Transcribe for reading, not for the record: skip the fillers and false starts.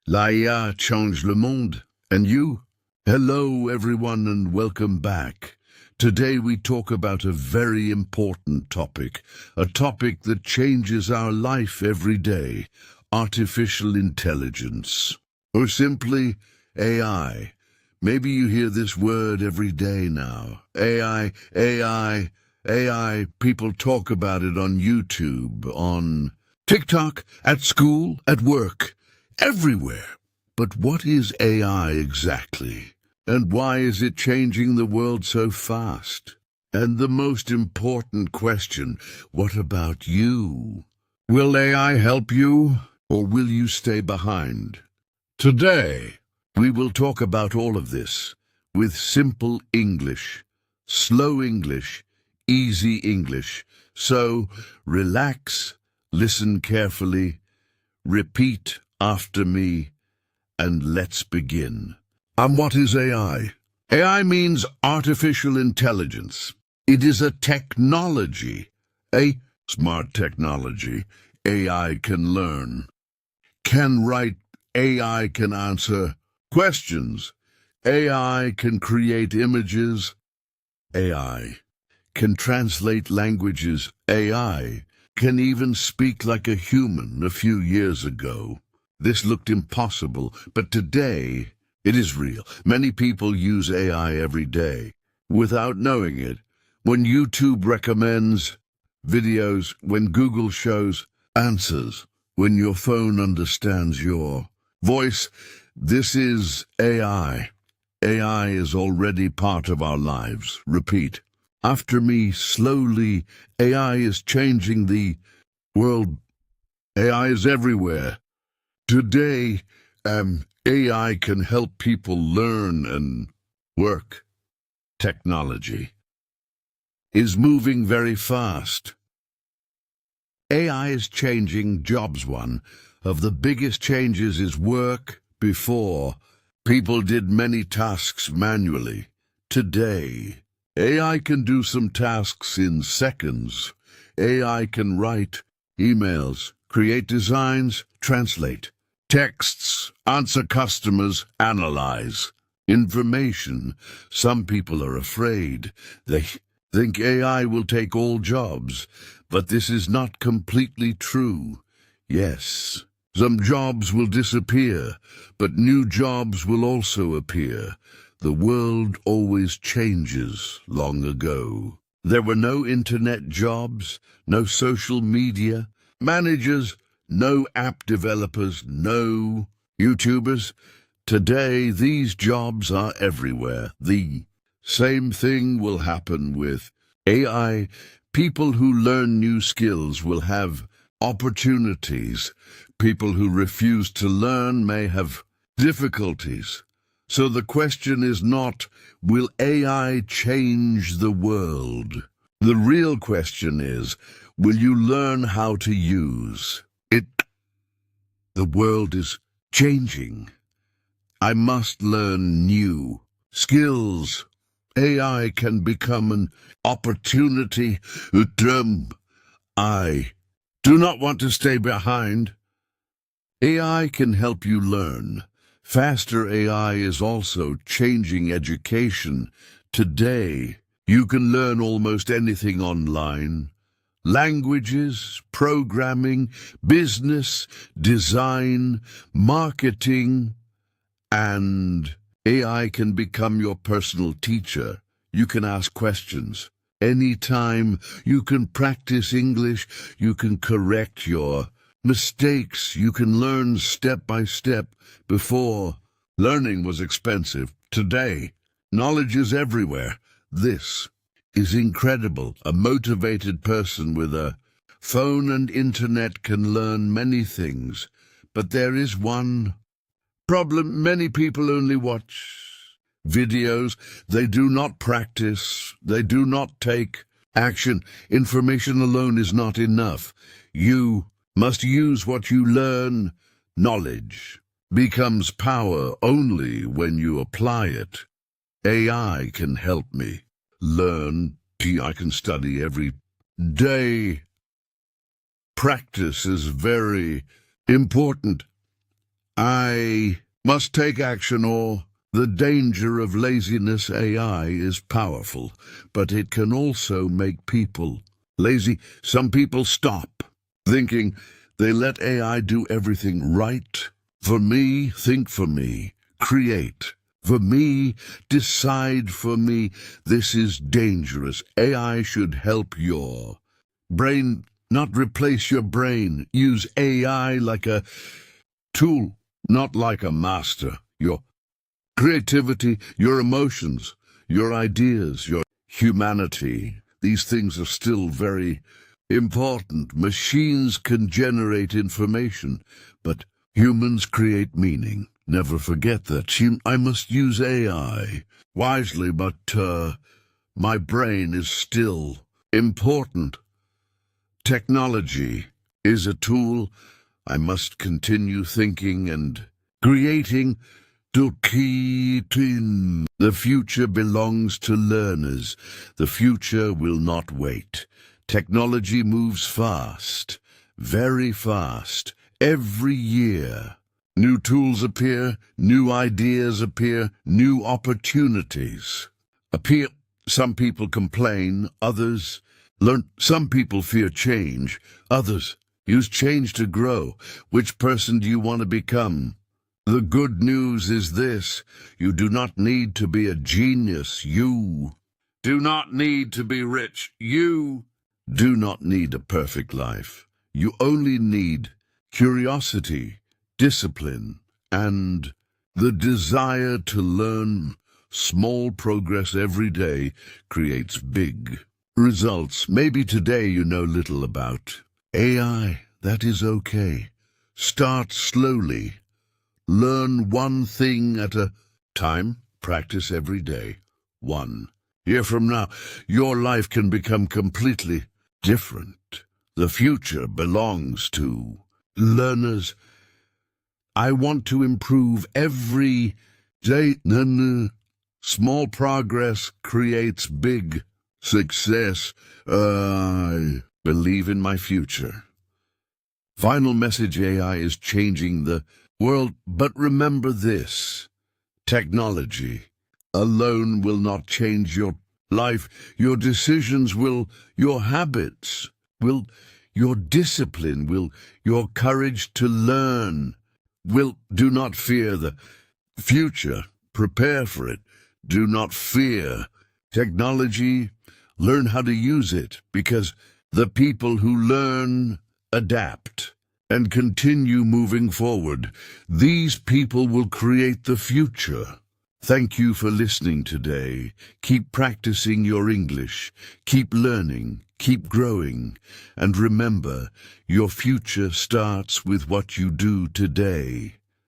L'IA change le monde. And you? Hello everyone and welcome back. Today we talk about a very important topic, a topic that changes our life every day, artificial intelligence. Or simply, AI. Maybe you hear this word every day now. AI, AI, AI. People talk about it on YouTube, on TikTok, at school, at work, everywhere. But what is AI exactly? And why is it changing the world so fast? And the most important question, what about you? Will AI help you, or will you stay behind? Today, we will talk about all of this with simple English, slow English, easy English. So, relax, listen carefully, repeat after me, and let's begin. What is AI? AI means artificial intelligence. It is a technology, a smart technology. AI can learn, can write, AI can answer questions, AI can create images, AI can translate languages, AI can even speak like a human. A few years ago, this looked impossible, but today it is real. Many people use AI every day without knowing it. When YouTube recommends videos, when Google shows answers, when your phone understands your voice, this is AI. AI is already part of our lives. Repeat after me slowly. AI is changing the world. AI is everywhere. Today, AI can help people learn and work. Technology is moving very fast. AI is changing jobs. One of the biggest changes is work. Before, people did many tasks manually. Today, AI can do some tasks in seconds. AI can write emails, create designs, translate texts, answer customers, analyze information. Some people are afraid. They think AI will take all jobs, but this is not completely true. Yes, some jobs will disappear, but new jobs will also appear. The world always changes. Long ago, there were no internet jobs, no social media managers, no app developers, no YouTubers. Today, these jobs are everywhere. The same thing will happen with AI. People who learn new skills will have opportunities. People who refuse to learn may have difficulties. So the question is not, will AI change the world? The real question is, will you learn how to use it? The world is changing. I must learn new skills. AI can become an opportunity. I do not want to stay behind. AI can help you learn. Faster. AI is also changing education. Today, you can learn almost anything online. Languages, programming, business, design, marketing, and AI can become your personal teacher. You can ask questions anytime. You can practice English. You can correct your mistakes. You can learn step by step. Before, learning was expensive. Today, knowledge is everywhere. This is incredible. A motivated person with a phone and internet can learn many things. But there is one problem. Many people only watch videos. They do not practice. They do not take action. Information alone is not enough. You must use what you learn. Knowledge becomes power only when you apply it. AI can help me learn. I can study every day. Practice is very important. I must take action, or the danger of laziness. AI is powerful, but it can also make people lazy. Some people stop thinking. They let AI do everything right. For me, think for me, create. For me, decide for me. This is dangerous. AI should help your brain, not replace your brain. Use AI like a tool, not like a master. Your creativity, your emotions, your ideas, your humanity, these things are still very important. Machines can generate information, but humans create meaning. Never forget that. I must use AI wisely, but my brain is still important. Technology is a tool. I must continue thinking and creating. The future belongs to learners. The future will not wait. Technology moves fast, very fast. Every year, new tools appear, new ideas appear, new opportunities appear. Some people complain, others learn. Some people fear change, others use change to grow. Which person do you want to become? The good news is this: you do not need to be a genius. You do not need to be rich. You do not need a perfect life. You only need curiosity, discipline, and the desire to learn. Small progress every day creates big results. Maybe today you know little about AI. That is okay. Start slowly. Learn one thing at a time. Practice every day. 1 year from now, your life can become completely different. The future belongs to learners. I want to improve every day. Small progress creates big success. I believe in my future. Final message: AI is changing the world, but remember this: technology alone will not change your life. Your decisions will, your habits will, your discipline will, your courage to learn will. Do not fear the future. Prepare for it. Do not fear technology. Learn how to use it, because the people who learn, adapt, and continue moving forward, these people will create the future. Thank you for listening today. Keep practicing your English. Keep learning. Keep growing. And remember, your future starts with what you do today.